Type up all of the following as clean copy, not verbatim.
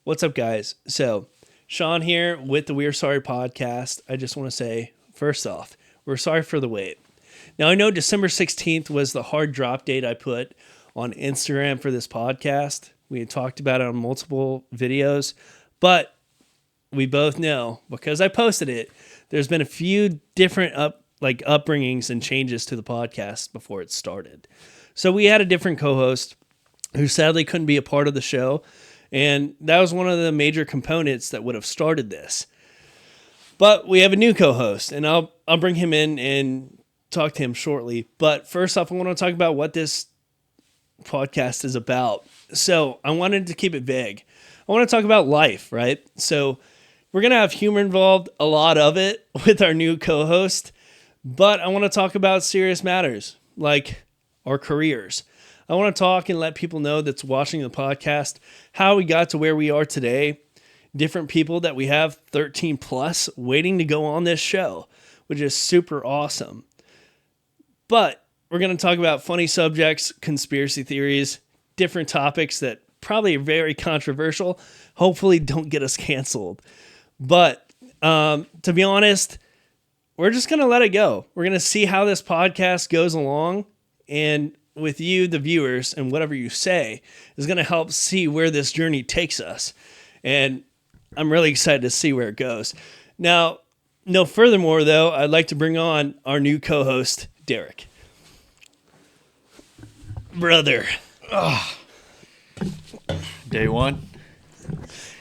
What's up, guys? So, Sean here with the We're Sorry podcast. I just want to say, first off, we're sorry for the wait. Now, I know December 16th was the hard drop date I put on Instagram for this podcast. We had talked about it on multiple videos, but we both know, because I posted it, there's been a few different upbringings and changes to the podcast before it started. So we had a different co-host who sadly couldn't be a part of the show, and that was one of the major components that would have started this. But we have a new co-host, and I'll bring him in and talk to him shortly. But first off, I want to talk about what this podcast is about. So I wanted to keep it vague. I want to talk about life, right? So we're going to have humor involved, a lot of it, with our new co-host. But I want to talk about serious matters, like our careers. I want to talk and let people know that's watching the podcast how we got to where we are today. Different people that we have 13 plus waiting to go on this show, which is super awesome. But we're going to talk about funny subjects, conspiracy theories, different topics that probably are very controversial. Hopefully don't get us canceled. But to be honest, we're just going to let it go. We're going to see how this podcast goes along, and with you, the viewers, and whatever you say is going to help see where this journey takes us. And I'm really excited to see where it goes. Now, no furthermore, though, I'd like to bring on our new co-host, Deryc. Brother. Day one.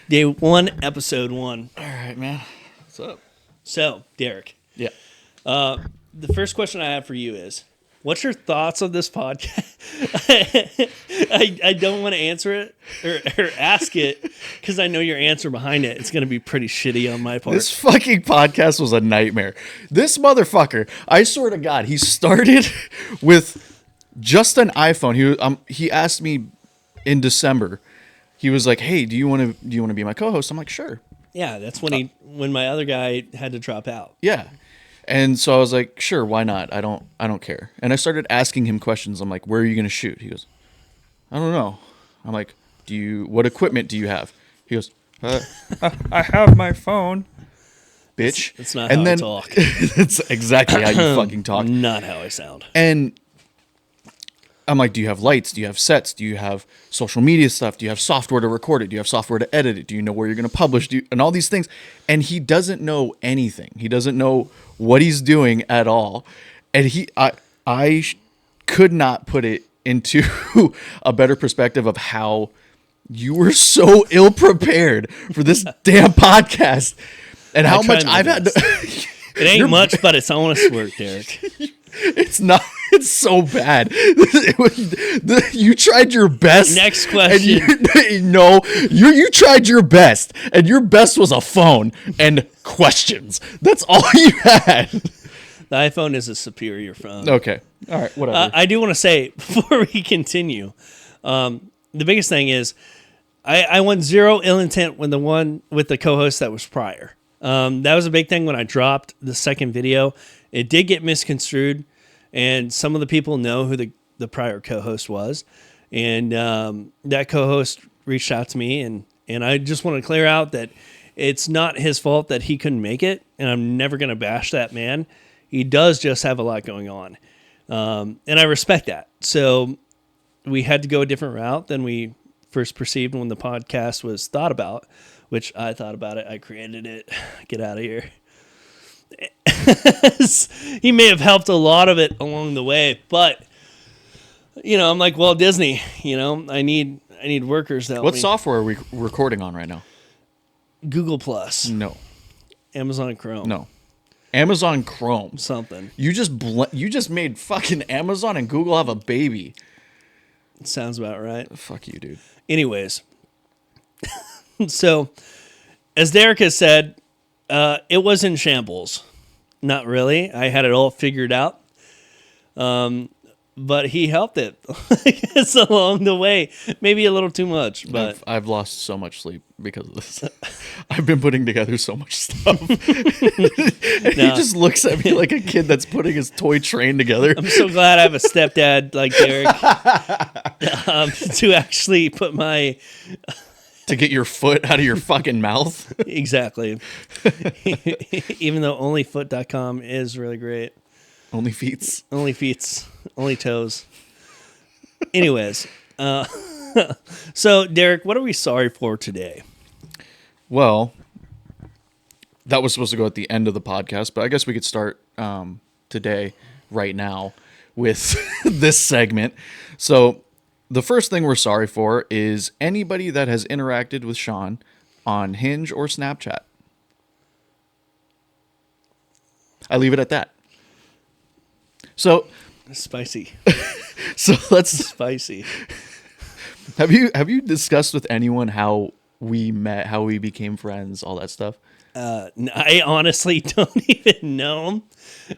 Day one, episode one. All right, man. What's up? So, Deryc. Yeah. The first question I have for you is, what's your thoughts on this podcast? I don't want to answer it or ask it because I know your answer behind it. It's going to be pretty shitty on my part. This fucking podcast was a nightmare. This motherfucker, I swear to God, he started with just an iPhone. He asked me in December. He was like, "Hey, do you want to be my co-host?" I'm like, "Sure." Yeah, that's when my other guy had to drop out. Yeah. And so I was like, "Sure, why not? I don't care." And I started asking him questions. I'm like, "Where are you going to shoot?" He goes, "I don't know." I'm like, what equipment do you have?" He goes, "I have my phone." Bitch. That's not how I talk. That's exactly how you fucking talk. Not how I sound. And I'm like, "Do you have lights? Do you have sets? Do you have social media stuff? Do you have software to record it? Do you have software to edit it? Do you know where you're going to publish? And all these things." And he doesn't know anything. He doesn't know what he's doing at all. And I could not put it into a better perspective of how you were so ill prepared for this damn podcast and how much I've had to. It ain't much, but it's honest work, Deryc. It's not. It's so bad. You tried your best. Next question. You tried your best, and your best was a phone and questions. That's all you had. The iPhone is a superior phone. Okay. All right. Whatever. I do want to say before we continue, the biggest thing is I want zero ill intent with the co-host that was prior. That was a big thing when I dropped the second video. It did get misconstrued, and some of the people know who the prior co-host was. And that co-host reached out to me, and I just want to clear out that it's not his fault that he couldn't make it, and I'm never going to bash that man. He does just have a lot going on, and I respect that. So we had to go a different route than we first perceived when the podcast was thought about, which I thought about it. I created it. Get out of here. He may have helped a lot of it along the way, but I'm like Walt Disney. I need workers that. What software are we recording on right now? Google Plus. No. Amazon Chrome. No. Amazon Chrome. Something. You just made fucking Amazon and Google have a baby. Sounds about right. Fuck you, dude. Anyways, so as Deryc has said, it was in shambles. Not really. I had it all figured out. But he helped it, I guess, along the way. Maybe a little too much, but I've lost so much sleep because of this. I've been putting together so much stuff. And he just looks at me like a kid that's putting his toy train together. I'm so glad I have a stepdad like Deryc to actually put my to get your foot out of your fucking mouth. Exactly. Even though onlyfoot.com is really great. Only feet. Only feet, only toes. Anyways, so Deryc, what are we sorry for today? Well, that was supposed to go at the end of the podcast, but I guess we could start today, right now, with this segment. So the first thing we're sorry for is anybody that has interacted with Sean on Hinge or Snapchat. I leave it at that. So Spicy. So let's Spicy. have you discussed with anyone how we met, how we became friends, all that stuff? I honestly don't even know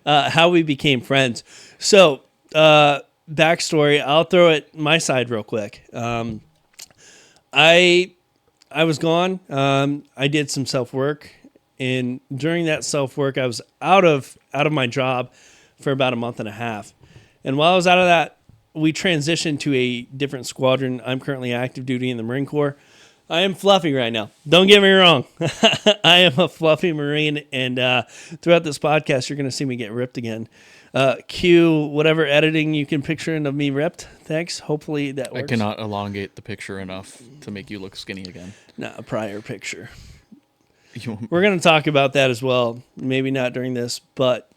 how we became friends. So, backstory, I'll throw it my side real quick. I was gone. I did some self-work, and during that self-work, I was out of my job for about a month and a half. And while I was out of that, we transitioned to a different squadron. I'm currently active duty in the Marine Corps. I am fluffy right now. Don't get me wrong. I am a fluffy Marine, and throughout this podcast, you're going to see me get ripped again. Cue whatever editing you can picture of me ripped. Thanks. Hopefully that works. I cannot elongate the picture enough to make you look skinny again. Not a prior picture. We're going to talk about that as well. Maybe not during this, but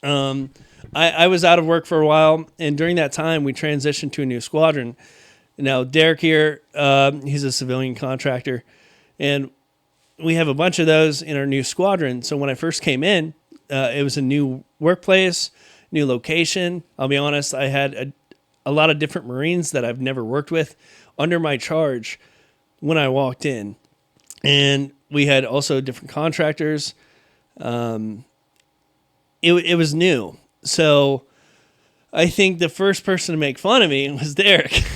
I was out of work for a while, and during that time, we transitioned to a new squadron. Now, Deryc here, he's a civilian contractor, and we have a bunch of those in our new squadron. So when I first came in, it was a new workplace, new location. I'll be honest, I had a lot of different Marines that I've never worked with under my charge when I walked in. And we had also different contractors. It was new. So I think the first person to make fun of me was Deryc.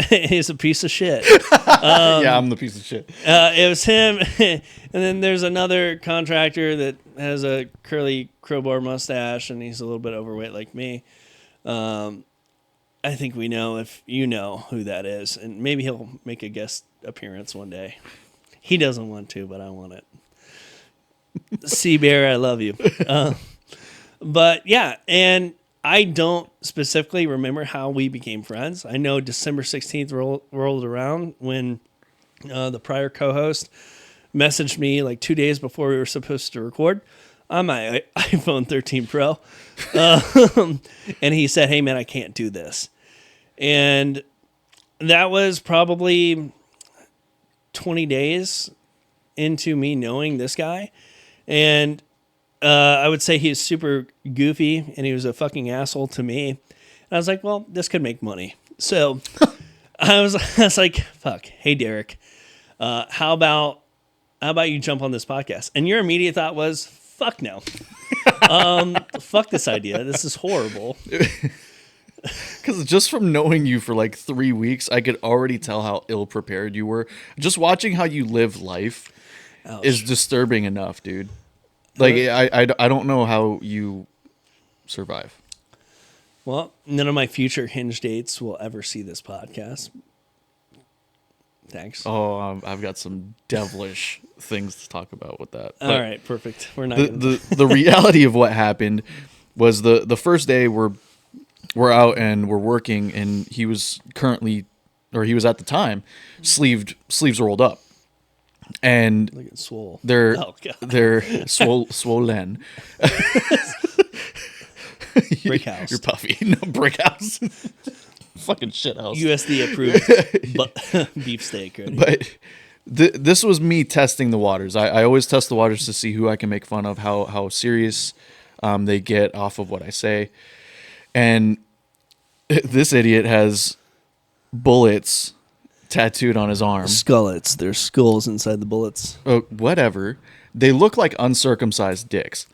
He's a piece of shit. Yeah, I'm the piece of shit. It was him, and then there's another contractor that has a curly crowbar mustache, and he's a little bit overweight like me. I think we know, if you know who that is, and maybe he'll make a guest appearance one day. He doesn't want to, but I want it. Sea Bear, I love you. But yeah, and I don't specifically remember how we became friends. I know December 16th rolled around when the prior co-host messaged me like 2 days before we were supposed to record on my iPhone 13 Pro. And he said, "Hey man, I can't do this." And that was probably 20 days into me knowing this guy. And I would say he was super goofy, and he was a fucking asshole to me. And I was like, well, this could make money. So I was like, fuck, hey, Deryc, how about you jump on this podcast? And your immediate thought was, fuck no. Fuck this idea. This is horrible. Because just from knowing you for like 3 weeks, I could already tell how ill prepared you were. Just watching how you live life is disturbing enough, dude. Like, I don't know how you survive. Well, none of my future Hinge dates will ever see this podcast. Thanks. Oh, I've got some devilish things to talk about with that. All right, perfect. We're not the reality of what happened was the first day we're out and we're working, and he was at the time sleeves rolled up. And look at swole. They're swollen. Brick house. You're puffy. No, brick house. Fucking shit house. USD approved beefsteak. Right? But this was me testing the waters. I always test the waters to see who I can make fun of, how serious they get off of what I say. And this idiot has bullets tattooed on his arm. Skullets. There's skulls inside the bullets. Whatever. They look like uncircumcised dicks.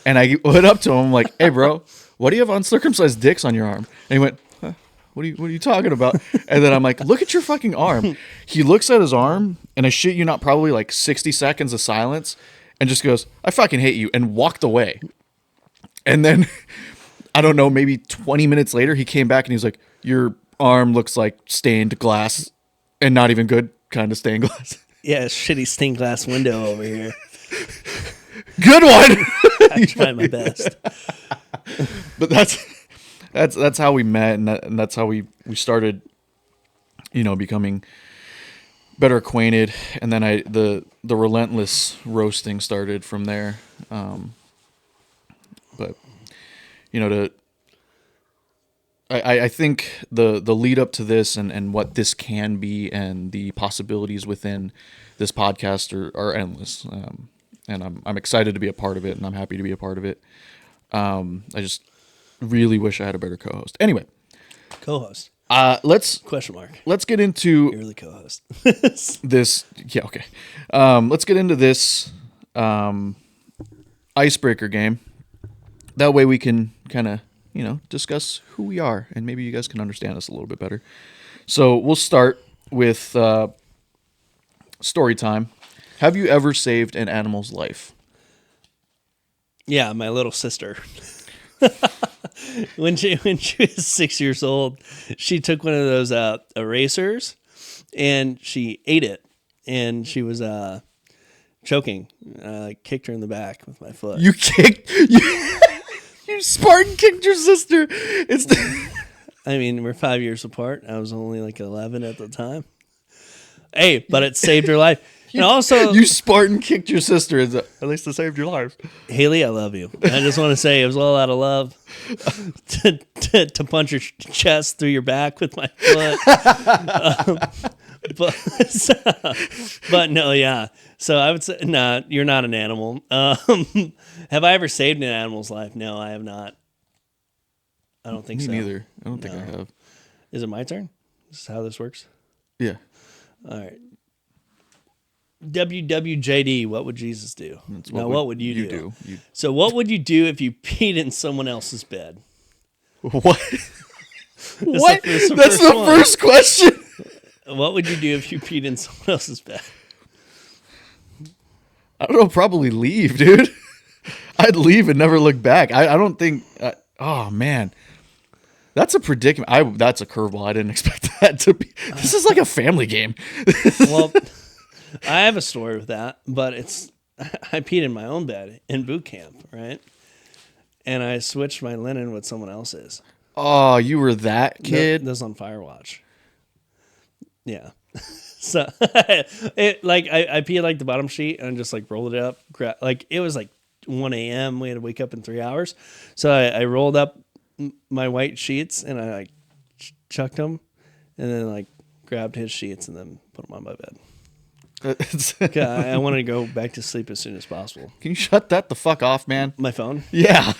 And I went up to him like, "Hey, bro, why do you have uncircumcised dicks on your arm?" And he went, "Huh, what are you talking about?" And then I'm like, "Look at your fucking arm." He looks at his arm, and I shit you not, probably like 60 seconds of silence, and just goes, "I fucking hate you," and walked away. And then, I don't know, maybe 20 minutes later, he came back and he was like, "Your arm looks like stained glass. And not even good." kind of stained glass. Yeah, shitty stained glass window over here. Good one. I tried my best. But that's how we met, and that's how we started, becoming better acquainted. And then the relentless roasting started from there. But I think the lead up to this and what this can be and the possibilities within this podcast are endless. And I'm excited to be a part of it, and I'm happy to be a part of it. I just really wish I had a better co-host. Anyway, Co-host. Let's Question mark. let's get into You're the co-host. this. Yeah, okay. Let's get into this icebreaker game. That way we can kind of discuss who we are, and maybe you guys can understand us a little bit better. So we'll start with story time. Have you ever saved an animal's life? Yeah, my little sister. when she was 6 years old, she took one of those erasers and she ate it, and she was choking. I kicked her in the back with my foot. You Spartan kicked your sister. I mean, we're 5 years apart. I was only like 11 at the time. Hey, but it saved her life. And also, you Spartan kicked your sister. At least it saved your life. Haley, I love you. I just want to say it was all out of love to punch your chest through your back with my foot. But no, yeah. So I would say, nah, you're not an animal. Have I ever saved an animal's life? No, I have not. I don't think Me so. neither. I don't think I have. Is it my turn? Is this how this works? Yeah. All right. WWJD, what would Jesus do? What would you do? So what would you do if you peed in someone else's bed? What? What? That's the first question. What would you do if you peed in someone else's bed? I don't know. Probably leave, dude. I'd leave and never look back. I don't think. Oh man, that's a predicament. That's a curveball. I didn't expect that to be. This is like a family game. Well, I have a story with that, but I peed in my own bed in boot camp, right? And I switched my linen with someone else's. Oh, you were that kid? That was on Firewatch. Yeah. So I peed like the bottom sheet and just like rolled it up. It was like 1 a.m. We had to wake up in 3 hours. So I rolled up my white sheets and I like chucked them and then like grabbed his sheets and then put them on my bed. I want to go back to sleep as soon as possible. Can you shut that the fuck off, man? My phone? Yeah.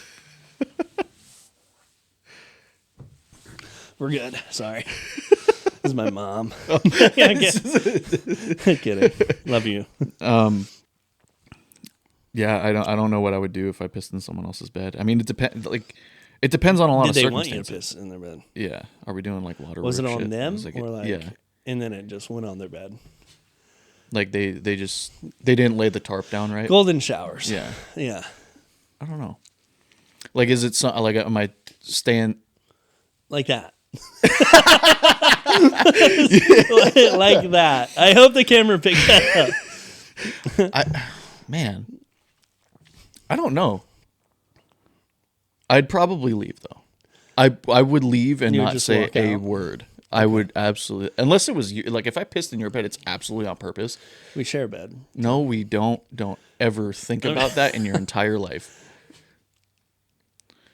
We're good. Sorry. This is my mom. Kidding. Love you. Yeah, I don't know what I would do if I pissed in someone else's bed. I mean, it depends. Like, it depends on a lot of circumstances. Did they want you to piss in their bed? Yeah. Are we doing like water? Was it on shit? them yeah? And then it just went on their bed. Like they didn't lay the tarp down right. Golden showers. Yeah. Yeah. I don't know. Like, is it like am I staying like that? Like that. I hope the camera picked that up. I don't know. I'd probably leave though. I would leave and not say a word. I would absolutely, unless it was you. Like if I pissed in your bed, it's absolutely on purpose. We share a bed. No, we don't. Don't ever think about that in your entire life.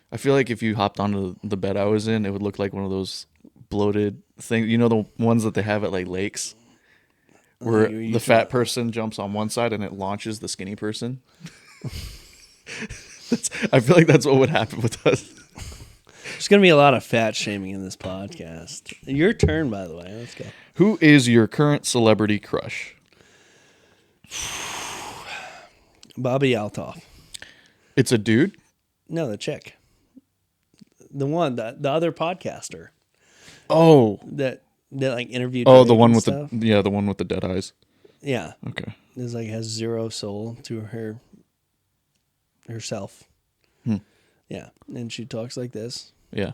I feel like if you hopped onto the bed I was in, it would look like one of those bloated things. You know, the ones that they have at like lakes, where the fat person jumps on one side and it launches the skinny person. I feel like that's what would happen with us. There's going to be a lot of fat shaming in this podcast. Your turn, by the way. Let's go. Who is your current celebrity crush? Bobby Altoff. It's a dude? No, the chick. The one, the other podcaster. Oh. That like interviewed. Oh, the one with stuff. The one with the dead eyes. Yeah. Okay. It's like has zero soul to herself. Yeah. And she talks like this. Yeah.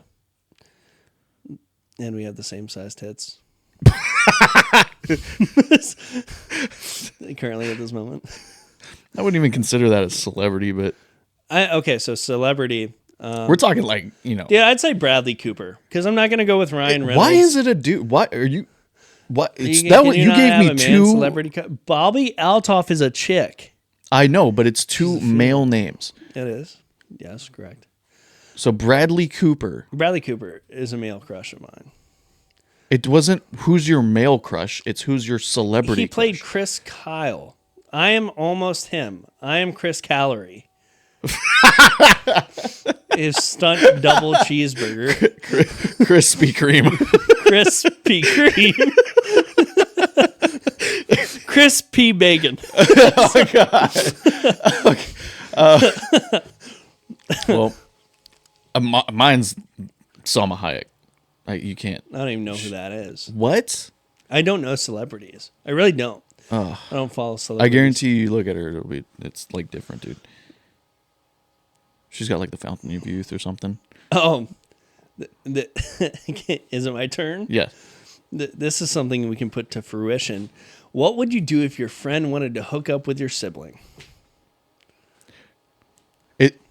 And we have the same size tits. Currently at this moment. I wouldn't even consider that a celebrity, but Okay, so celebrity. we're talking like, Yeah, I'd say Bradley Cooper because I'm not going to go with Ryan Reynolds. why is it a dude? What are you? What? It's Can that one you not gave have me a man two. celebrity. Bobby Altoff is a chick. I know, but it's two male names. It is. Yes, correct. So Bradley Cooper. Bradley Cooper is a male crush of mine. It wasn't who's your male crush. It's who's your celebrity. He played crush. Chris Kyle. I am almost him. I am Chris Calorie. His stunt double cheeseburger. Krispy Kreme. Crispy Kreme. Crispy bacon. Oh God. Okay. Well, mine's Salma Hayek. You can't. I don't even know who that is. What? I don't know celebrities. I really don't. Oh. I don't follow I celebrities. guarantee you look at her, it's like different, dude. She's got like the Fountain of Youth or something. Oh, is it my turn? Yeah. This is something we can put to fruition. What would you do if your friend wanted to hook up with your sibling?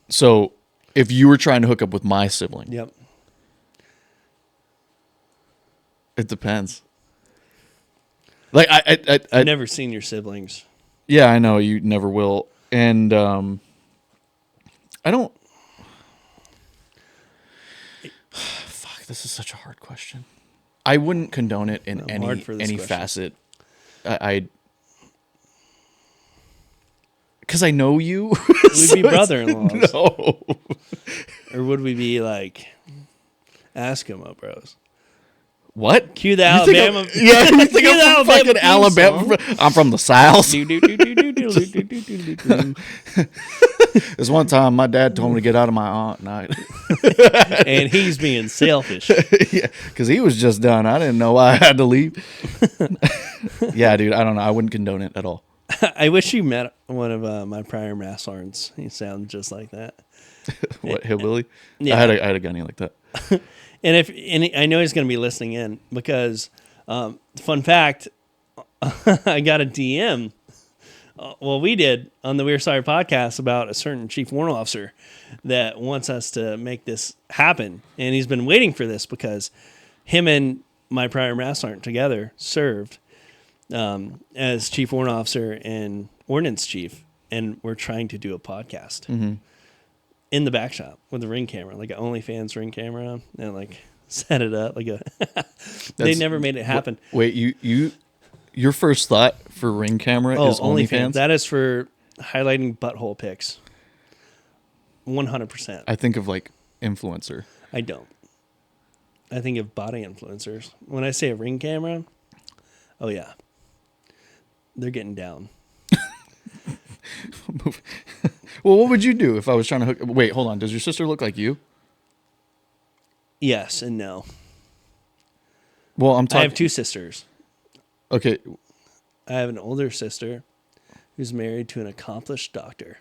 So if you were trying to hook up with my sibling, Yep. it depends. Like I've never seen your siblings. Yeah, I know you never will, and I don't. Fuck, this is such a hard question. I wouldn't condone it in any question. facet. I because I know you. We'd be brother-in-laws. No. Or would we be like Eskimo bros? What? Cue the You think Alabama. Yeah, you think Cue the I'm from fucking theme Alabama? song. I'm from the South. This one time, my dad told me to get out of my aunt night. And he's being selfish. Yeah, because he was just done. I didn't know I had to leave. Yeah, dude, I don't know. I wouldn't condone it at all. I wish you met one of my prior mass sergeants. He sounds just like that. What, hillbilly? Yeah. I had a gunny like that. And I know he's going to be listening in because, fun fact, I got a DM. We did on the We're Sorry podcast about a certain chief warrant officer that wants us to make this happen. And he's been waiting for this because him and my prior mass sergeant together served as chief warrant officer and ordnance chief. And we're trying to do a podcast. Mm-hmm. In the back shop with a Ring camera, like an OnlyFans Ring camera, and like set it up like a. They never made it happen. Wait, your first thought for Ring camera is OnlyFans? That is for highlighting butthole pics. 100%. I think of like influencer. I don't. I think of body influencers. When I say a Ring camera, oh yeah, they're getting down. Well, what would you do if I was trying to hook? Wait, hold on. Does your sister look like you? Yes and no. Well, I'm talking. I have two sisters. Okay. I have an older sister who's married to an accomplished doctor.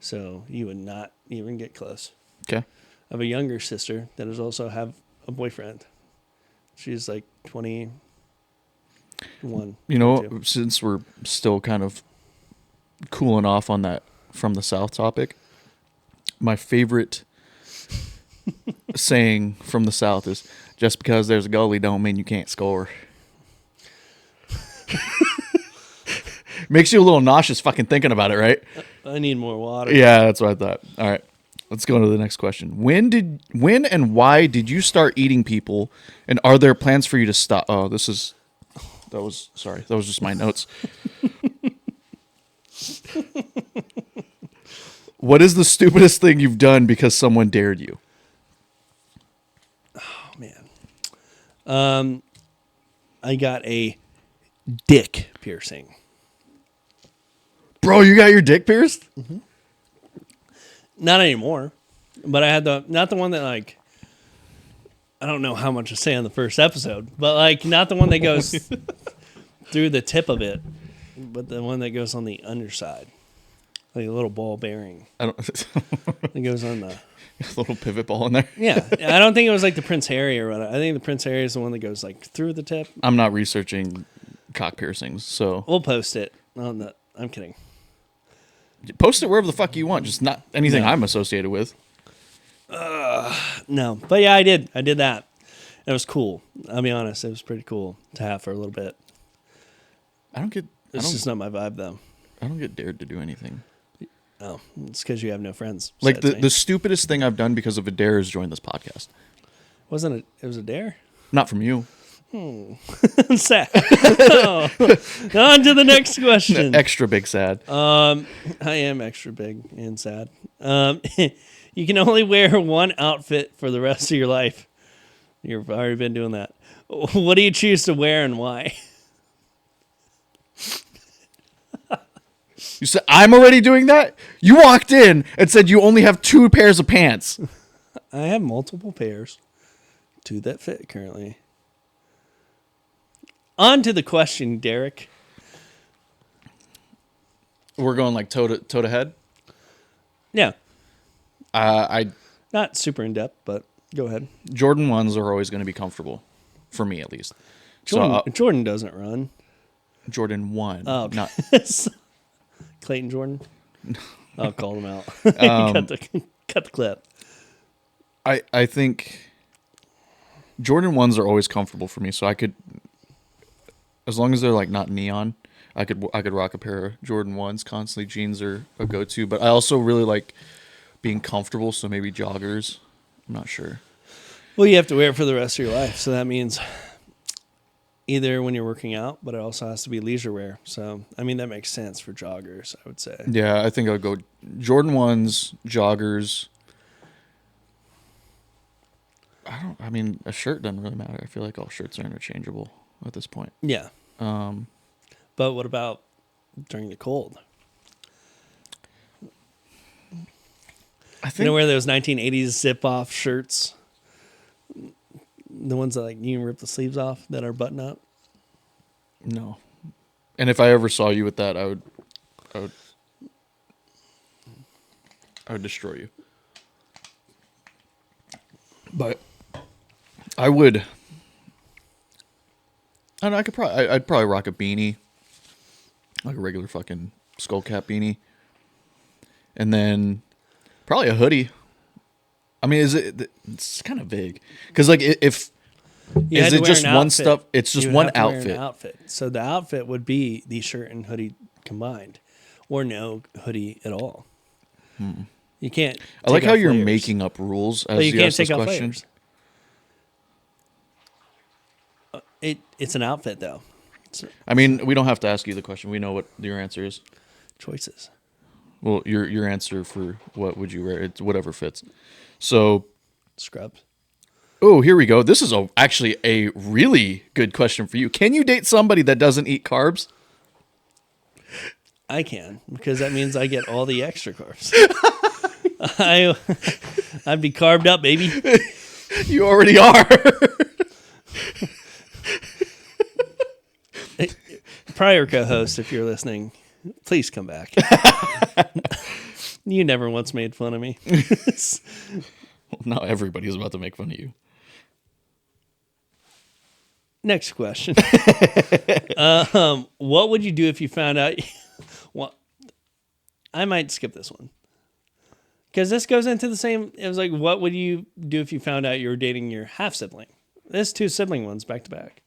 So you would not even get close. Okay. I have a younger sister that is also have a boyfriend. She's like 21. You know, 22. since we're still kind of cooling off on that from the South topic, my favorite saying from the South is, just because there's a goalie don't mean you can't score. Makes you a little nauseous fucking thinking about it, right? I need more water. Yeah, that's what I thought. All right. Let's go to the next question. When and why did you start eating people, and are there plans for you to stop? Oh, that was just my notes. What is the stupidest thing you've done because someone dared you? Oh man. I got a dick piercing. Bro, you got your dick pierced? Mm-hmm. Not anymore. But I had not the one that like, I don't know how much to say on the first episode, but like not the one that goes through the tip of it, but the one that goes on the underside. Like a little ball bearing. It goes on the little pivot ball in there. Yeah. I don't think it was like the Prince Harry or whatever. I think the Prince Harry is the one that goes like through the tip. I'm not researching cock piercings. So We'll post it on the. I'm kidding. post it wherever the fuck you want, just not anything No. I'm associated with. No, but yeah, I did. I did that. It was cool. I'll be honest. It was pretty cool to have for a little bit. It's just not my vibe, though. I don't get dared to do anything. Oh, it's because you have no friends. Like besides me. the stupidest thing I've done because of a dare is join this podcast. Wasn't it? It was a dare. Not from you. Sad. Oh. On to the next question. Extra big sad. I am extra big and sad. You can only wear one outfit for the rest of your life. You've already been doing that. What do you choose to wear and why? You said I'm already doing that? You walked in and said you only have 2 pairs of pants. I have multiple pairs. 2 that fit currently. On to the question, Deryc. We're going like toe to head. Yeah, I not super in depth, but go ahead. Jordan 1s are always going to be comfortable, for me at least. Jordan doesn't run. Jordan 1. Oh, not Clayton Jordan. I'll call him out. Cut the clip. I think Jordan 1s are always comfortable for me, so I could, as long as they're like not neon, I could rock a pair of Jordan 1s constantly. Jeans are a go-to, but I also really like being comfortable, so maybe joggers. I'm not sure. Well, you have to wear it for the rest of your life, so that means either when you're working out, but it also has to be leisure wear. So, I mean, that makes sense for joggers, I would say. Yeah, I think I'll go Jordan 1s, joggers. I mean, a shirt doesn't really matter. I feel like all shirts are interchangeable at this point. Yeah. But what about during the cold? I think You know, wear those 1980s zip-off shirts? The ones that, like, you can rip the sleeves off that are button up? no. And if I ever saw you with that, I would destroy you. But I would. I don't know. I'd probably rock a beanie, like a regular fucking skull cap beanie, and then probably a hoodie. I mean, it's kind of vague because like if You is had to it wear just an one outfit. stuff? It's just You would one have to wear an outfit. outfit. So the outfit would be the shirt and hoodie combined, or no hoodie at all. You can't. I like take how off you're layers. making up rules as But you you can't ask this take off question. layers. It's an outfit though. It's I mean, we don't have to ask you the question. We know what your answer is. choices. Well, your answer for what would you wear? It's whatever fits. So, Scrubs. oh, here we go. This is actually a really good question for you. Can you date somebody that doesn't eat carbs? I can, because that means I get all the extra carbs. I'd be carved up, baby. You already are. Prior co-host, if you're listening, please come back. You never once made fun of me. Now everybody's about to make fun of you. Next question. What would you do if you found out? Well, I might skip this one because this goes into the same. It was like, what would you do if you found out you were dating your half sibling? There's 2 sibling ones back to back.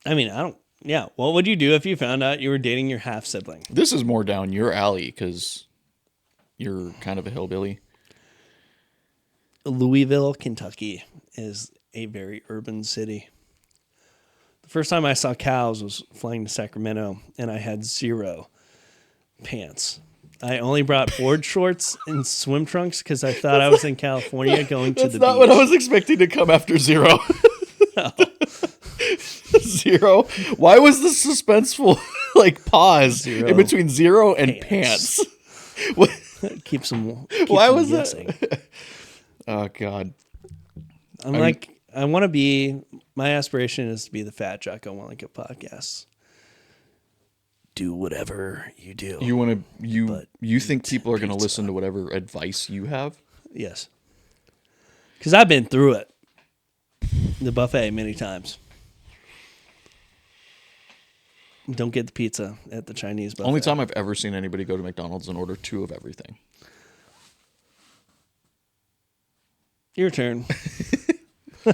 I mean, I don't. Yeah, what would you do if you found out you were dating your half sibling? This is more down your alley because you're kind of a hillbilly. Louisville, Kentucky is a very urban city. The first time I saw cows was flying to Sacramento, and I had 0 pants. I only brought board shorts and swim trunks because I thought I was in California going to the That's not beach. what I was expecting to come after 0. 0. Why was the suspenseful like pause 0 in between 0 and pants? What? Keeps them. Why them was guessing. that? Oh God. I want to be. My aspiration is to be the fat Jocko Willink podcasts. Do whatever you do. You want to But you think people are going to pizza. listen to whatever advice you have? Yes. Because I've been through it. The buffet many times. Don't get the pizza at the Chinese buffet. Only time I've ever seen anybody go to McDonald's and order 2 of everything. Your turn. All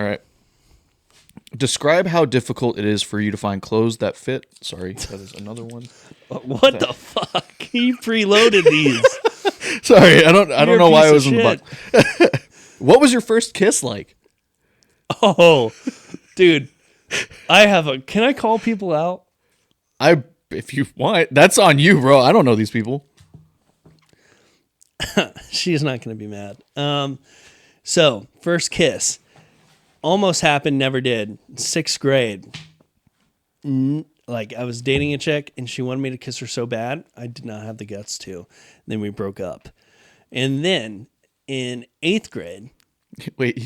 right. Describe how difficult it is for you to find clothes that fit. Sorry, that is another one. What the fuck? You preloaded these. Sorry, I don't You're know a why piece I was of in the box. What was your first kiss like? Oh, dude. Can I call people out? If you want, that's on you, bro. I don't know these people. She's not going to be mad. So, first kiss. Almost happened, never did. 6th grade. Like, I was dating a chick, and she wanted me to kiss her so bad, I did not have the guts to. Then we broke up. And then, in 8th grade... Wait,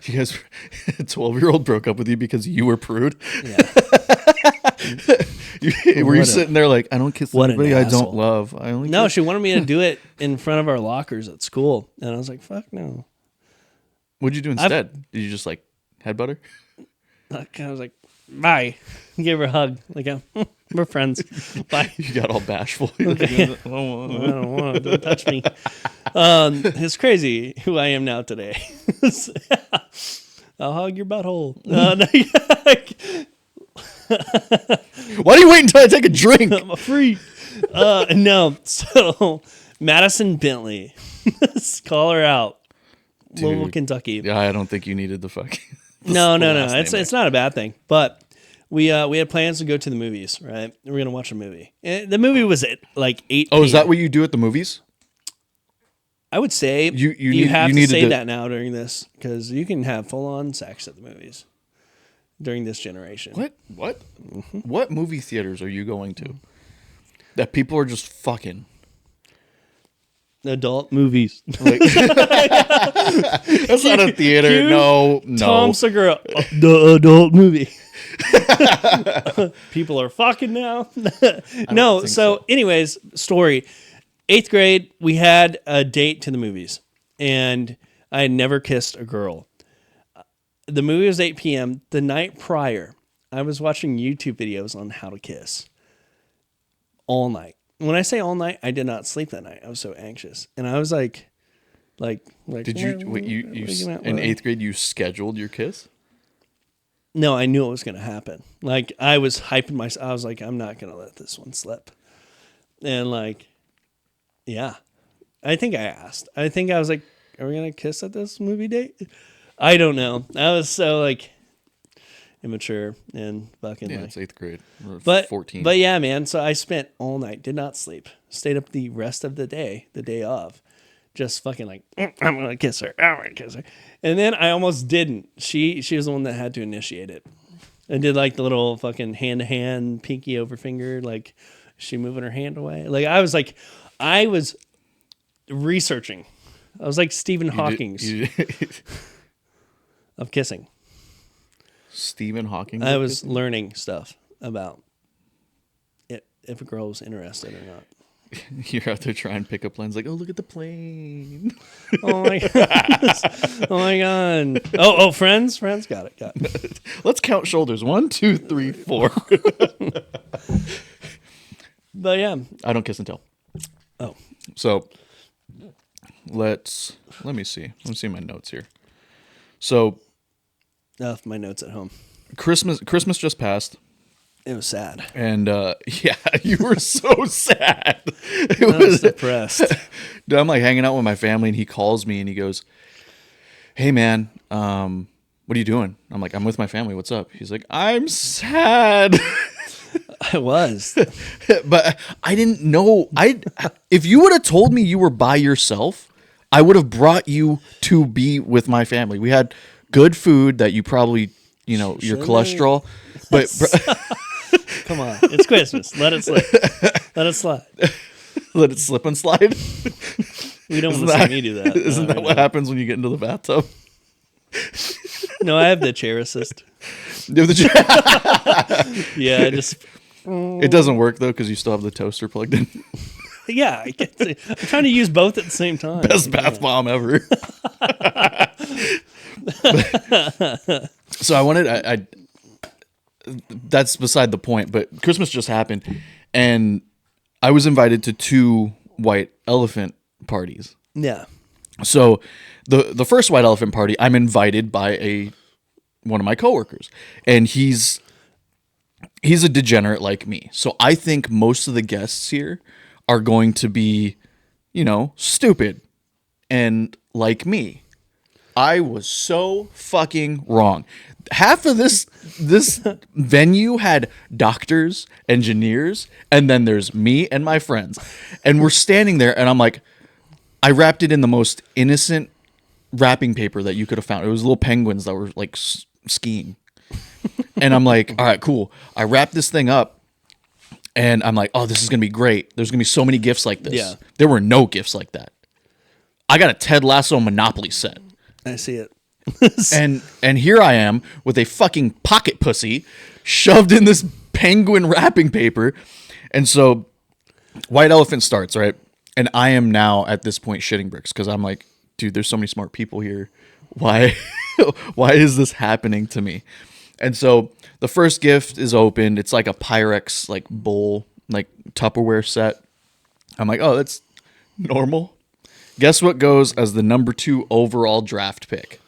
you guys, a 12-year-old broke up with you because you were prude? Yeah. Were you sitting there like, I don't kiss anybody I don't asshole. love? I only No, kiss. she wanted me to do it in front of our lockers at school. And I was like, fuck no. What'd you do instead? Did you just like headbutt her? I was like, bye. Give her a hug. Like, we're friends. Bye. You got all bashful. Okay. I don't want to. Don't touch me. It's crazy who I am now today. I'll hug your butthole. Why do you wait until I take a drink? I'm a freak. No. So, Madison Bentley. Call her out. Louisville, Kentucky. Yeah, I don't think you needed the fuck. No. It's not a bad thing. But we had plans to go to the movies, right? We're gonna watch a movie. And the movie was at like 8 Oh, is that what you do at the movies? I would say you have to needed say to- that now during this because you can have full on sex at the movies during this generation. What? What movie theaters are you going to that people are just fucking? Adult movies. Like, that's not a theater. Cue No. Tom Segura, the adult movie. People are fucking now. No. think So, anyways, story. 8th grade, we had a date to the movies, and I had never kissed a girl. The movie was 8 p.m. The night prior, I was watching YouTube videos on how to kiss all night. When I say all night, I did not sleep that night. I was so anxious, and I was like, Did you? Wait, you in 8th grade you scheduled your kiss? No, I knew it was going to happen. Like, I was hyping myself. I was like, I'm not going to let this one slip. And like, yeah, I think I asked. I think I was like, are we going to kiss at this movie date? I don't know. I was so like immature and fucking Yeah, like, it's 8th grade. Or but 14. But yeah, man. So I spent all night, did not sleep, stayed up the rest of the day of, just fucking like, I'm gonna kiss her, and then I almost didn't. She was the one that had to initiate it. I did like the little fucking hand to hand, pinky over finger, like she moving her hand away. Like I was researching. I was like Stephen Hawking's of kissing. Stephen Hawking. I was learning stuff about it, if a girl was interested or not. You're out there trying pickup lines like, oh, look at the plane. Oh my god! Oh my god! Oh, friends, got it. Let's count shoulders. 1, 2, 3, 4. But yeah. I don't kiss and tell. Oh, So let me see. Let me see my notes here. So my notes at home. Christmas just passed. It was sad. And yeah, you were so sad. I was depressed. Dude, I'm like hanging out with my family, and he calls me and he goes, "Hey man, what are you doing?" I'm like, "I'm with my family. What's up?" He's like, "I'm sad." I was. But I didn't know. If you would have told me you were by yourself, I would have brought you to be with my family. We had good food that you probably, your cholesterol. But Come on, it's Christmas. Let it slip. Let it slide. let it slip and slide. We don't want to see me do that. Isn't that what happens when you get into the bathtub? No, I have the chair assist. Yeah, I just. It doesn't work though because you still have the toaster plugged in. Yeah, I'm trying to use both at the same time. Best bath bomb ever. So I wanted. that's beside the point. But Christmas just happened, and I was invited to 2 white elephant parties. Yeah. So the first white elephant party, I'm invited by one of my coworkers, and he's a degenerate like me. So I think most of the guests here are going to be, stupid and like me. I was so fucking wrong. Half of this venue had doctors, engineers, and then there's me and my friends. And we're standing there, and I'm like, I wrapped it in the most innocent wrapping paper that you could have found. It was little penguins that were like skiing. And I'm like, all right, cool. I wrapped this thing up, and I'm like, oh, this is going to be great. There's going to be so many gifts like this. Yeah. There were no gifts like that. I got a Ted Lasso Monopoly set. I see it. and here I am with a fucking pocket pussy shoved in this penguin wrapping paper. And so White Elephant starts, right? And I am now at this point shitting bricks because I'm like, dude, there's so many smart people here. Why is this happening to me? And so the first gift is opened. It's like a Pyrex like bowl, like Tupperware set. I'm like, oh, that's normal. Guess what goes as the number 2 overall draft pick?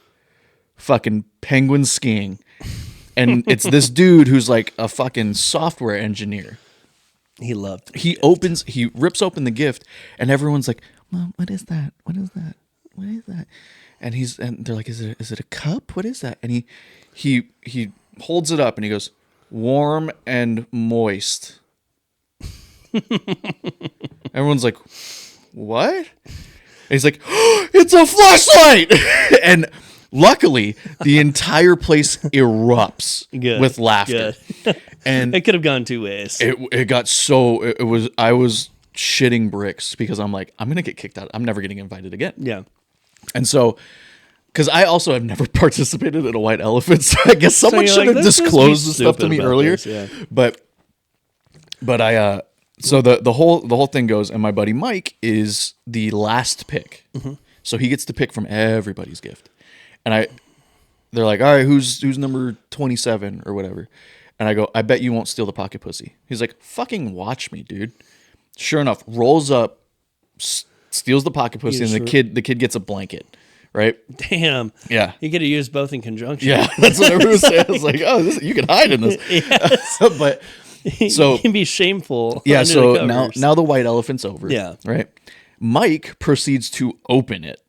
Fucking penguin skiing. And it's this dude who's like a fucking software engineer. He loved it. He rips open the gift, and everyone's like, Mom, what is that? What is that? What is that? And they're like, is it a cup? What is that? And he holds it up and he goes, warm and moist. Everyone's like, what? And he's like, oh, it's a flashlight. And luckily, the entire place erupts with laughter. And it could have gone 2 ways. It got so I was shitting bricks because I'm like, I'm gonna get kicked out. I'm never getting invited again. Yeah. And so, because I also have never participated in a white elephant, so I guess someone should have disclosed this stuff to me earlier. This, yeah. But I so the whole thing goes, and my buddy Mike is the last pick, so he gets to pick from everybody's gift, and they're like, all right, who's number 27 or whatever, and I go, I bet you won't steal the pocket pussy. He's like, fucking watch me, dude. Sure enough, rolls up, steals the pocket pussy, and the kid gets a blanket. Right? Damn. Yeah. You could have used both in conjunction. Yeah, that's what everyone was saying. I was like, oh, you can hide in this. Yes. But so you can be shameful. Yeah. under So the covers. now the white elephant's over. Yeah. Right. Mike proceeds to open it,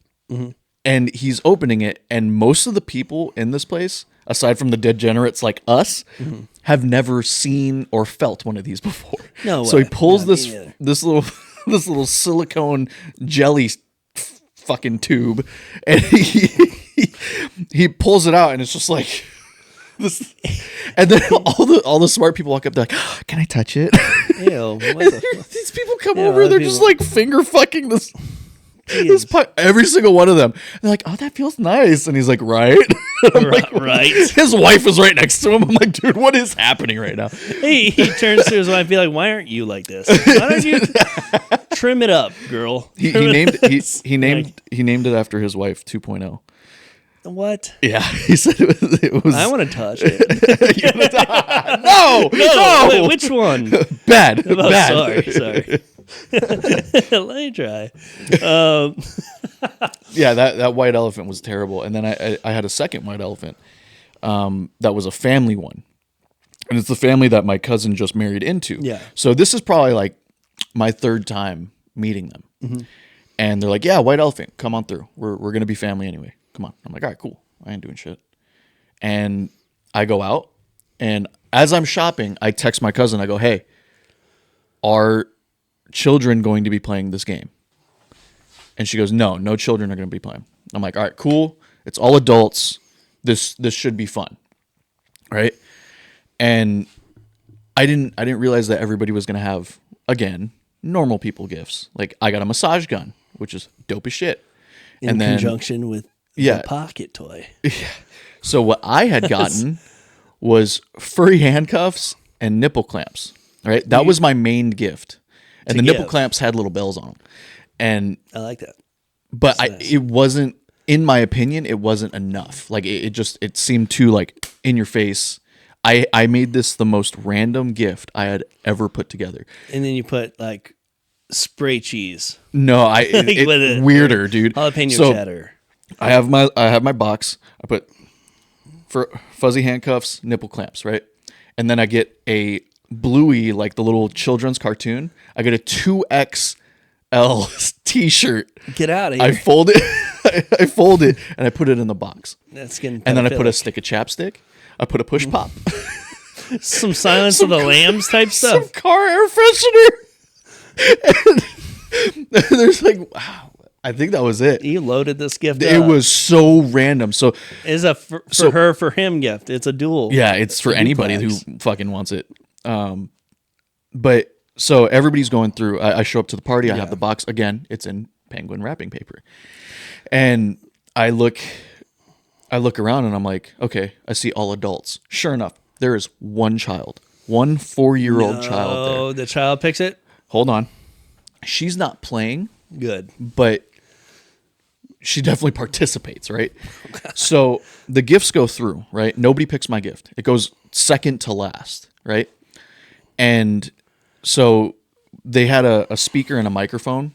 and he's opening it, and most of the people in this place, aside from the degenerates like us, have never seen or felt one of these before. No way. So he pulls Yeah, this little silicone jelly fucking tube, and he pulls it out, and it's just like this, and then all the smart people walk up, they're like, oh, can I touch it? Ew. These people come over, they're just like finger fucking this every single one of them. They're like, oh, that feels nice, and he's like, right. I'm like, right. His wife is right next to him. I'm like, dude, what is happening right now? He turns to his wife and be like, why aren't you like this? Why don't you trim it up, girl? He named it after his wife 2.0. What? Yeah, he said it was. I want to touch it. No. Wait, which one? Bad. Oh, bad. Sorry. Let me try. Yeah, that white elephant was terrible. And then I had a second white elephant that was a family one. And it's the family that my cousin just married into. Yeah. So this is probably like my 3rd time meeting them. And they're like, yeah, white elephant, come on through. We're going to be family anyway. Come on. I'm like, all right, cool. I ain't doing shit. And I go out, and as I'm shopping, I text my cousin. I go, hey, are children going to be playing this game? And she goes, no children are going to be playing. I'm like, all right, cool. It's all adults. This should be fun. Right? And I didn't realize that everybody was going to have, again, normal people gifts. Like, I got a massage gun, which is dope as shit. In conjunction with the pocket toy. So what I had gotten was furry handcuffs and nipple clamps. Right? That was my main gift. And the nipple clamps had little bells on them. And I like that. But it wasn't, in my opinion, it wasn't enough. Like it seemed too like in your face. I made this the most random gift I had ever put together. And then you put like spray cheese. No, With it, weirder, dude. Jalapeno cheddar. I have my box. I put for fuzzy handcuffs, nipple clamps, right? And then I get a Bluey, like the little children's cartoon. I get a 2XL t-shirt. Get out of here. I fold it. I fold it and I put it in the box. That's getting And then I pedophilic. put a stick of chapstick. I put a push pop. Some Silence of the Lambs type Some stuff. car air freshener. And there's like, wow. I think that was it. You loaded this gift It up. was so random. So It's a for her, for him gift. It's a dual. yeah, it's for anybody who duplex. fucking wants it. But so everybody's going through. I show up to the party. I have the box again. It's in penguin wrapping paper, and I look around and I'm like, okay, I see all adults. Sure enough, there is one child, one 4-year-old child there. Oh, the child picks it? Hold on, she's not playing, Good. but she definitely participates, right? So the gifts go through, right? Nobody picks my gift. It goes second to last, right? And so they had a speaker and a microphone,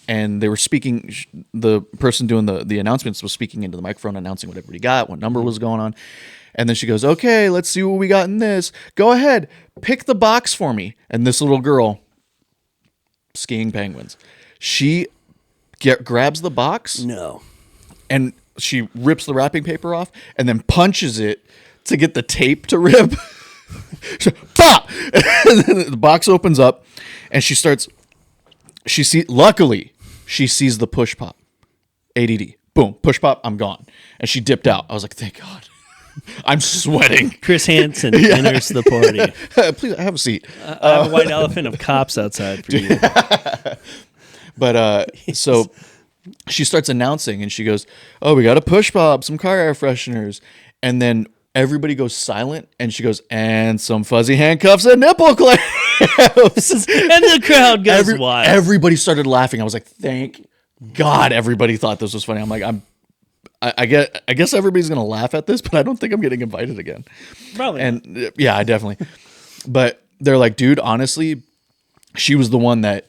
and they were speaking. The person doing the announcements was speaking into the microphone, announcing what everybody got, what number was going on. And then she goes, okay, let's see what we got in this. Go ahead, pick the box for me. And this little girl, skiing penguins, she grabs the box No. and she rips the wrapping paper off and then punches it to get the tape to rip. Pop! And then the box opens up and luckily she sees the push pop. ADD. Boom. Push pop. I'm gone. And she dipped out. I was like, thank God. I'm sweating. Chris Hansen enters the party. Please have a seat. I have a white elephant of cops outside for you. But so she starts announcing and she goes, oh, we got a push pop, some car air fresheners. And then everybody goes silent and she goes, and some fuzzy handcuffs and nipple clamps. And the crowd goes wild. Everybody started laughing. I was like, thank God everybody thought this was funny. I'm like, I guess everybody's going to laugh at this, but I don't think I'm getting invited again. Probably. And yeah, I definitely. But they're like, dude, honestly, she was the one that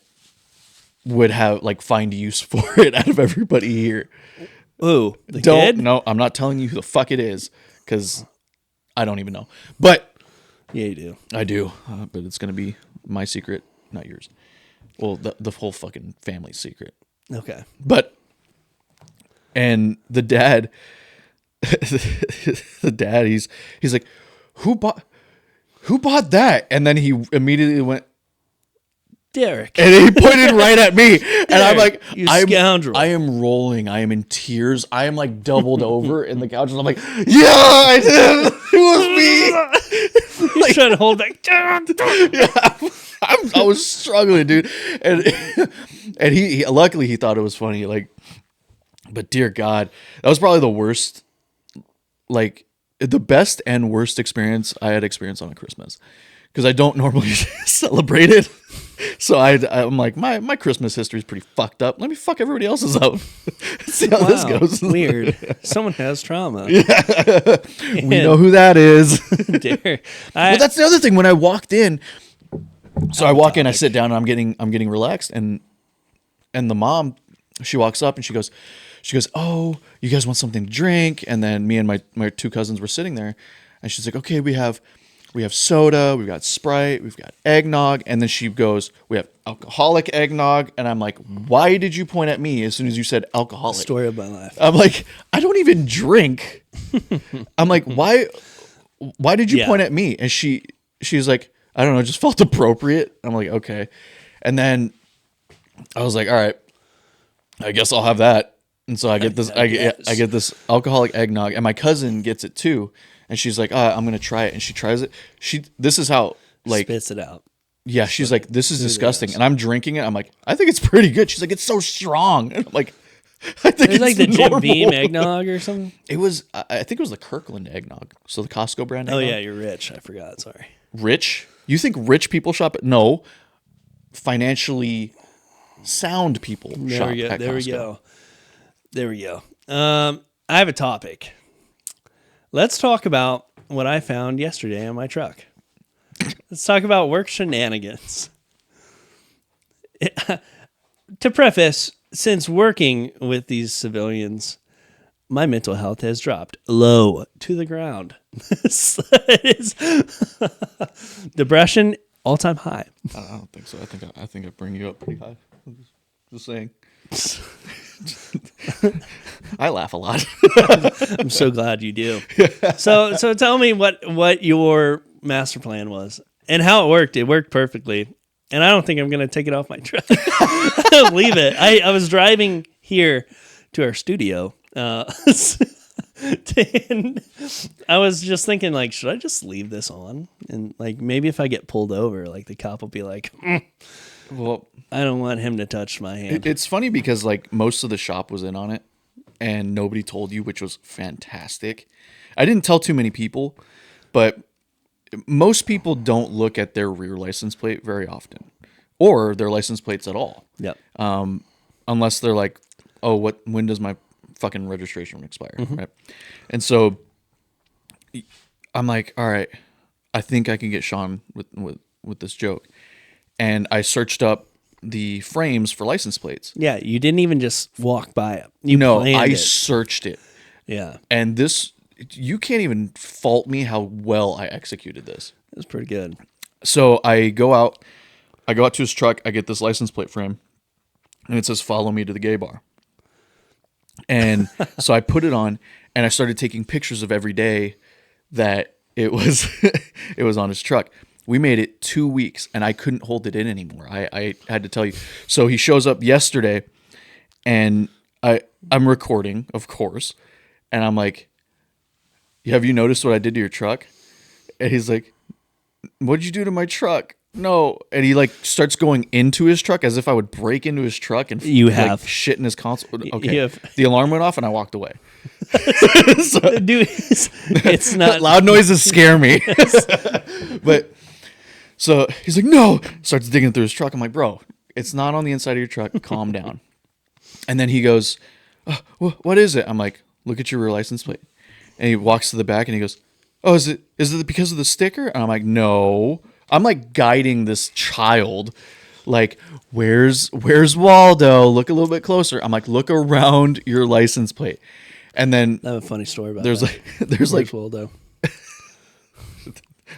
would have like find use for it out of everybody here. Ooh, the kid? No, I'm not telling you who the fuck it is because I don't even know. But Yeah, you do. I do. But it's gonna be my secret, not yours. Well, the whole fucking family's secret. Okay. But and the dad, he's like, who bought that? And then he immediately went, Deryc. and he pointed right at me, and I'm like, you scoundrel. I am rolling. I am in tears. I am like doubled over in the couch, and I'm like, yeah, I did. It was me. He's trying to hold back. I was struggling, dude, and he luckily he thought it was funny, like, but dear God, that was probably the worst, like the best and worst experience I had experienced on a Christmas, because I don't normally celebrate it. So I'm like, my Christmas history is pretty fucked up. Let me fuck everybody else's up. See how this goes. Weird. Someone has trauma. We know who that is. Deryc. Well, that's the other thing. When I walked in, so I walk in, I sit down, and I'm getting relaxed, and the mom, she walks up and she goes, oh, you guys want something to drink? And then me and my two cousins were sitting there, and she's like, okay, we have soda, we've got Sprite, we've got eggnog. And then she goes, we have alcoholic eggnog. And I'm like, why did you point at me as soon as you said alcoholic? Story of my life. I'm like, I don't even drink. I'm like, why did you point at me? And she's like, I don't know, it just felt appropriate. I'm like, okay. And then I was like, all right, I guess I'll have that. And so I get this, I get this alcoholic eggnog, and my cousin gets it too. And she's like, I'm going to try it. And she tries it. This is how, like, spits it out. Yeah. She's like, this is disgusting. And I'm drinking it. I'm like, I think it's pretty good. She's like, it's so strong. And I'm like, I think It's like the Jim normal. Beam eggnog or something. It was, I think it was the Kirkland eggnog. So the Costco brand Oh eggnog. yeah, you're rich. I forgot. Sorry. Rich? You think rich people shop at, no, financially sound people shop at Costco. There we go. I have a topic. Let's talk about what I found yesterday on my truck. Let's talk about work shenanigans. To preface, since working with these civilians, my mental health has dropped low to the ground. Depression, all-time high. I don't think so. I think I bring you up pretty high. Just saying. I laugh a lot. I'm so glad you do. So tell me what your master plan was and how it worked. It worked perfectly. And I don't think I'm going to take it off my truck. Leave it. I was driving here to our studio. And I was just thinking, like, should I just leave this on? And, like, maybe if I get pulled over, like, the cop will be like, Well, I don't want him to touch my hand. it's funny because, like, most of the shop was in on it and nobody told you, which was fantastic. I didn't tell too many people, but most people don't look at their rear license plate very often or their license plates at all. Yep. Unless they're like, oh, when does my fucking registration expire? Right. And so I'm like, all right, I think I can get Sean with this joke. And I searched up the frames for license plates. Yeah, you didn't even just walk by it. You I planned it. searched it. Yeah, And you can't even fault me how well I executed this. it was pretty good. So I go out to his truck, I get this license plate frame, and it says, follow me to the gay bar. And so I put it on, and I started taking pictures of every day that it was it was on his truck. We made it 2 weeks, and I couldn't hold it in anymore. I had to tell you. So he shows up yesterday, and I'm recording, of course, and I'm like, have you noticed what I did to your truck? And he's like, what'd you do to my truck? No. And he like starts going into his truck as if I would break into his truck and like, shit in his console. Okay. The alarm went off and I walked away. Dude, it's not loud noises scare me. But so he's like, no, starts digging through his truck. I'm like, bro, it's not on the inside of your truck. Calm down. And then he goes, what is it? I'm like, look at your rear license plate. And he walks to the back and he goes, oh, is it because of the sticker? And I'm like, no. I'm like guiding this child, like, where's Waldo? Look a little bit closer. I'm like, look around your license plate. And then I have a funny story about there's that. There's Where's Waldo?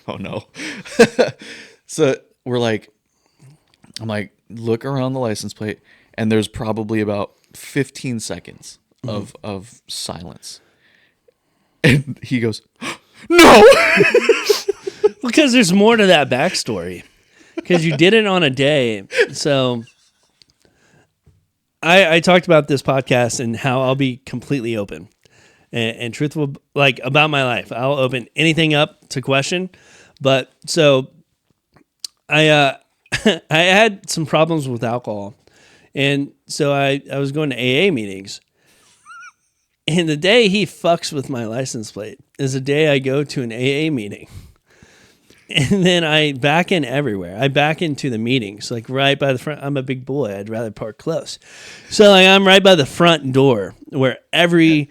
Oh no. So I'm like, look around the license plate, and there's probably about 15 seconds of silence. And he goes, no. Because there's more to that backstory. Because you did it on a day. So I talked about this podcast and how I'll be completely open and truthful, like, about my life. I'll open anything up to question. But so I I had some problems with alcohol. And so I was going to AA meetings. And the day he fucks with my license plate is the day I go to an AA meeting. And then I back in everywhere. I back into the meetings, like right by the front. I'm a big boy. I'd rather park close. So like, I'm right by the front door where every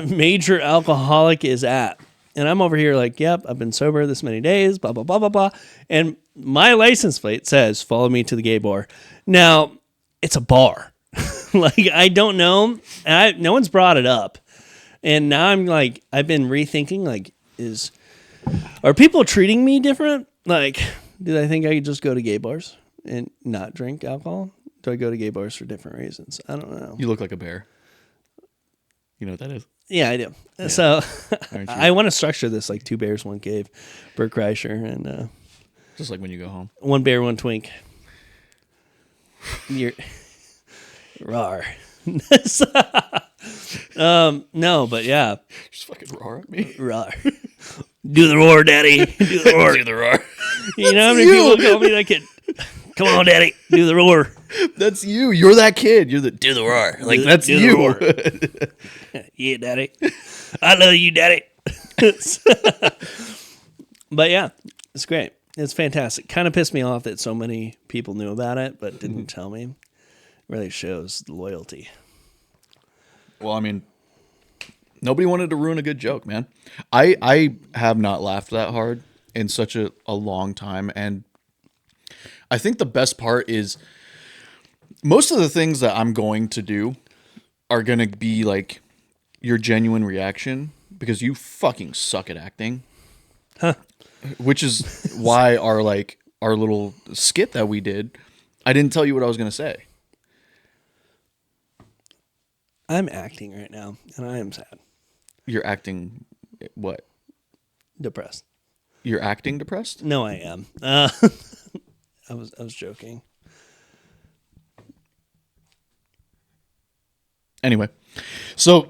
major alcoholic is at. And I'm over here like, yep, I've been sober this many days, blah, blah, blah, blah, blah. And my license plate says, follow me to the gay bar. Now, it's a bar. Like, I don't know. No one's brought it up. And now I'm like, I've been rethinking, like, are people treating me different? Like, do they think I could just go to gay bars and not drink alcohol? Do I go to gay bars for different reasons? I don't know. You look like a bear. You know what that is? Yeah, I do. Yeah. So I want to structure this like 2 bears, 1 cave, Bert Kreischer, and just like when you go home. 1 bear, 1 twink. You're rawr. No, but yeah. Just fucking roar at me. Rawr. Do the roar, daddy. Do the roar. Do the roar. You know how many people call me that kid? Come on, daddy. Do the roar. That's you. You're that kid. You're the do the roar. Like, that's do you. Yeah, daddy. I love you, daddy. But yeah, it's great. It's fantastic. Kind of pissed me off that so many people knew about it, but didn't tell me. Really shows loyalty. Well, I mean, Nobody wanted to ruin a good joke, man. I have not laughed that hard in such a long time. And I think the best part is most of the things that I'm going to do are going to be like your genuine reaction because you fucking suck at acting. Huh. Which is why our little skit that we did, I didn't tell you what I was going to say. I'm acting right now, and I am sad. You're acting what? Depressed. You're acting depressed? No, I am. I was joking. Anyway, so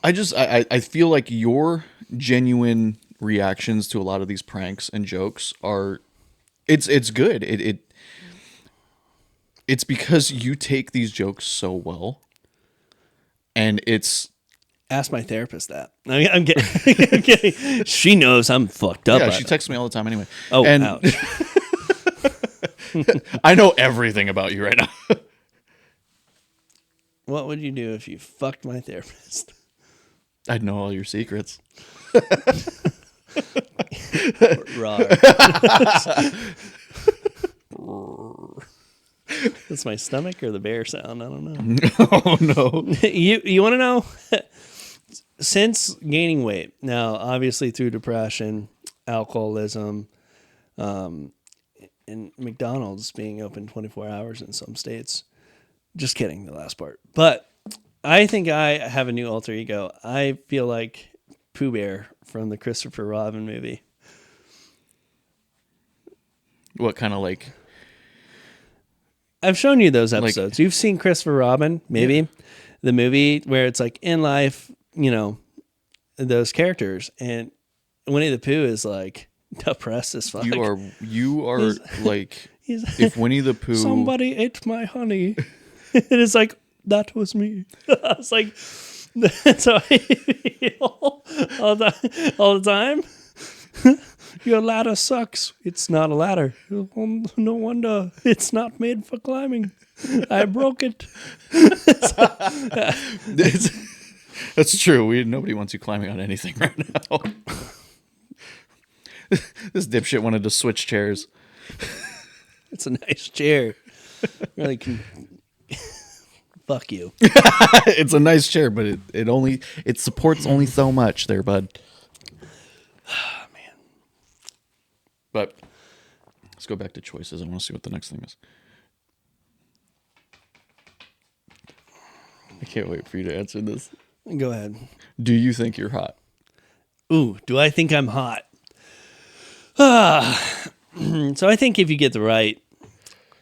I feel like your genuine reactions to a lot of these pranks and jokes are it's good. It's because you take these jokes so well, and it's Ask my therapist that. I'm kidding. I'm kidding. She knows I'm fucked up. yeah. She texts me all the time anyway. Oh, and ouch. I know everything about you right now. What would you do if you fucked my therapist? I'd know all your secrets. Raw. That's my stomach or the bear sound. I don't know. Oh no. You want to know? Since gaining weight, now obviously through depression, alcoholism, and McDonald's being open 24 hours in some states. Just kidding, the last part. But I think I have a new alter ego. I feel like Pooh Bear from the Christopher Robin movie. What kind of like? I've shown you those episodes. You've seen Christopher Robin, maybe? Yeah. The movie where it's like in life, you know, those characters. And Winnie the Pooh is like depressed as fuck. You are like, if Winnie the Pooh... Somebody ate my honey. And it's like, that was me. It's like, that's how I feel all the time. Your ladder sucks. It's not a ladder. No wonder it's not made for climbing. I broke it. That's true. Nobody wants you climbing on anything right now. This dipshit wanted to switch chairs. It's a nice chair. Really can... Fuck you. It's a nice chair, but it supports only so much there, bud. Man. But let's go back to choices. I want to see what the next thing is. I can't wait for you to answer this. Go ahead. Do you think you're hot? Ooh, do I think I'm hot? So I think if you get the right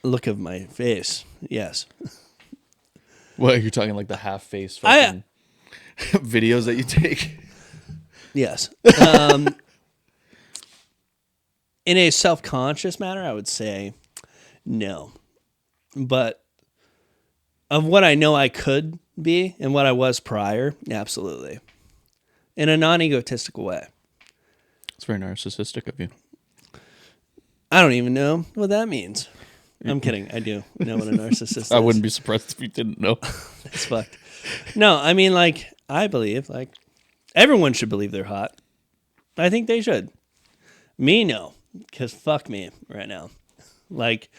look of my face, yes. What, you're talking like the half face fucking videos that you take? Yes. In a self-conscious manner, I would say no. But of what I know I could be and what I was prior, absolutely. In a non-egotistical way. It's very narcissistic of you. I don't even know what that means. I'm kidding. I do know what a narcissist is. I wouldn't be surprised if you didn't know. That's fucked. No, I mean, like, I believe, like, everyone should believe they're hot. I think they should. Me, no. Because fuck me right now. Like,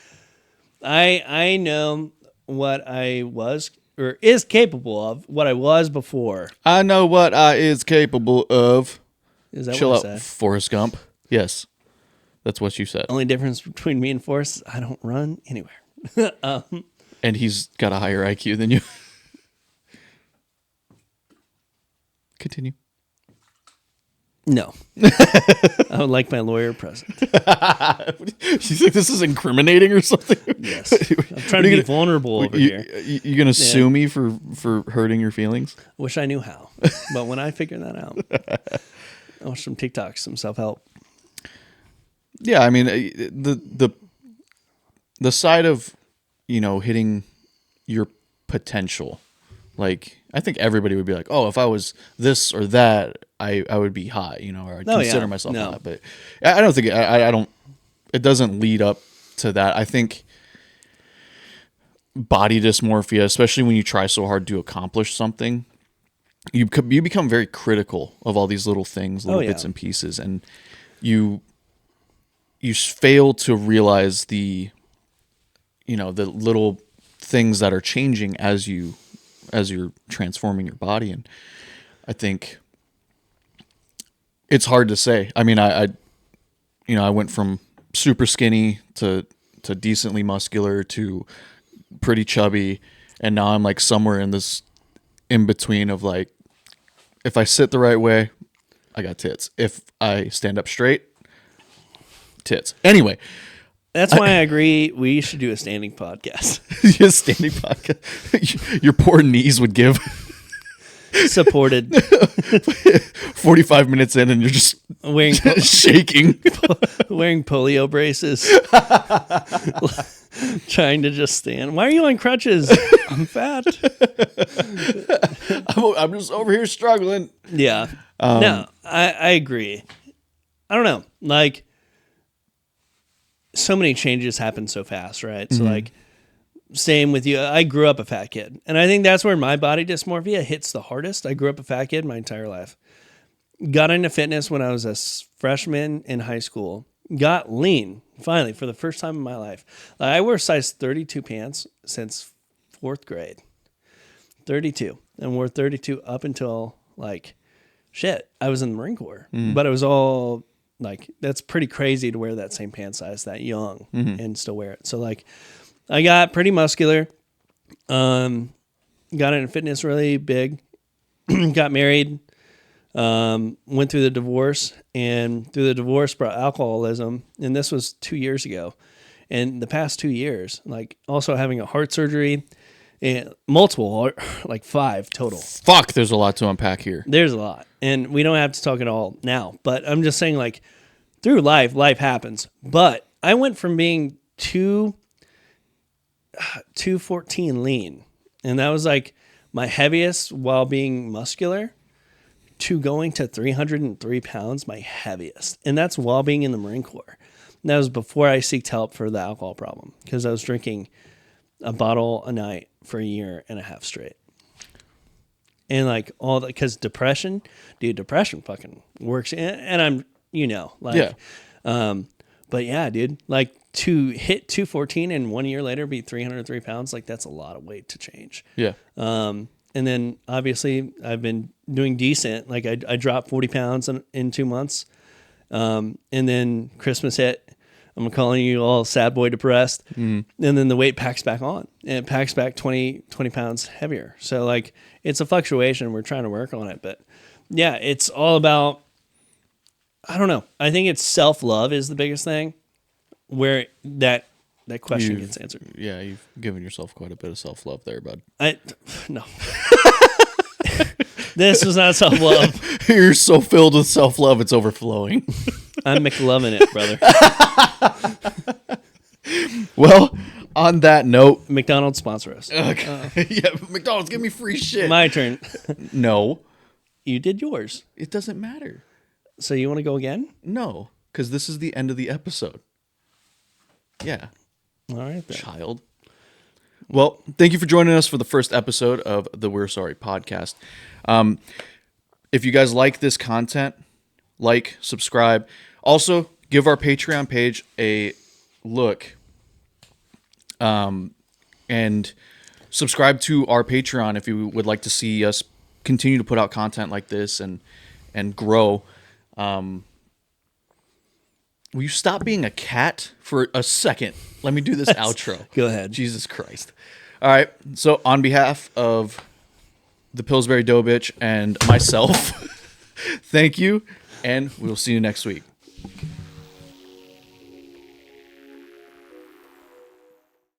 I know what I was or is capable of, what I was before. I know what I is capable of. Is that Chill what out, I said? Forrest Gump. Yes. That's what you said. Only difference between me and Forrest is I don't run anywhere. And he's got a higher IQ than you. Continue. No. I would like my lawyer present. You think this is incriminating or something? Yes. I'm trying to be vulnerable over here. You going to sue me for hurting your feelings? Wish I knew how. But when I figure that out, I'll watch some TikToks, some self-help. Yeah, I mean, the side of, you know, hitting your potential, like, I think everybody would be like, oh, if I was this or that, I would be hot, you know, or I'd consider myself hot. But I don't think, I don't, it doesn't lead up to that. I think body dysmorphia, especially when you try so hard to accomplish something, you become very critical of all these little things, little bits and pieces, and you fail to realize the little things that are changing as you're transforming your body. And I think it's hard to say. I mean, I went from super skinny to decently muscular to pretty chubby, and now I'm like somewhere in this in between of like, if I sit the right way, I got tits. If I stand up straight, tits. Anyway, that's why I agree we should do a standing podcast. A standing podcast. Your poor knees would give. Supported. 45 minutes in and you're just wearing shaking. Wearing polio braces. Trying to just stand. Why are you on crutches? I'm fat. I'm just over here struggling. Yeah. No, I agree. I don't know. Like, so many changes happen so fast, right? So, like, same with you. I grew up a fat kid. And I think that's where my body dysmorphia hits the hardest. I grew up a fat kid my entire life. Got into fitness when I was a freshman in high school. Got lean, finally, for the first time in my life. I wear size 32 pants since 4th grade. 32. And wore 32 up until, like, shit, I was in the Marine Corps. But it was all, like, that's pretty crazy to wear that same pant size that young and still wear it. So, like, I got pretty muscular. Got into fitness really big. Got married. Went through the divorce, and through the divorce brought alcoholism. And this was 2 years ago. And the past 2 years, like, also having a heart surgery and multiple, like 5 total. Fuck, there's a lot to unpack here. There's a lot. And we don't have to talk it all now. But I'm just saying, like, through life happens. But I went from being 214 lean, and that was like my heaviest while being muscular, to going to 303 pounds, my heaviest. And that's while being in the Marine Corps. And that was before I sought help for the alcohol problem, because I was drinking a bottle a night for a year and a half straight. And like all that, because depression fucking works. And I'm, like, but yeah, dude, like, to hit 214 and 1 year later be 303 pounds, like, that's a lot of weight to change. Yeah. And then obviously I've been doing decent. Like, I dropped 40 pounds in 2 months. And then Christmas hit. I'm calling you all sad boy depressed. And then the weight packs back on, and it packs back 20 pounds heavier. So, like, it's a fluctuation. We're trying to work on it, but yeah, it's all about, I don't know. I think it's self-love is the biggest thing, where that question gets answered. Yeah, you've given yourself quite a bit of self-love there, bud. No. This was not self-love. You're so filled with self-love, it's overflowing. I'm McLovin' it, brother. Well, on that note, McDonald's sponsor us. yeah, McDonald's, give me free shit. My turn. No. You did yours. It doesn't matter. So you want to go again? No, because this is the end of the episode. Yeah. All right, then. Child. Well, thank you for joining us for the first episode of the We're Sorry podcast. If you guys like this content, like, subscribe. Also, give our Patreon page a look. And subscribe to our Patreon if you would like to see us continue to put out content like this and grow. Will you stop being a cat for a second? Let me do this outro. Go ahead. Jesus Christ. All right. So on behalf of the Pillsbury Dough Bitch and myself, thank you, and we'll see you next week.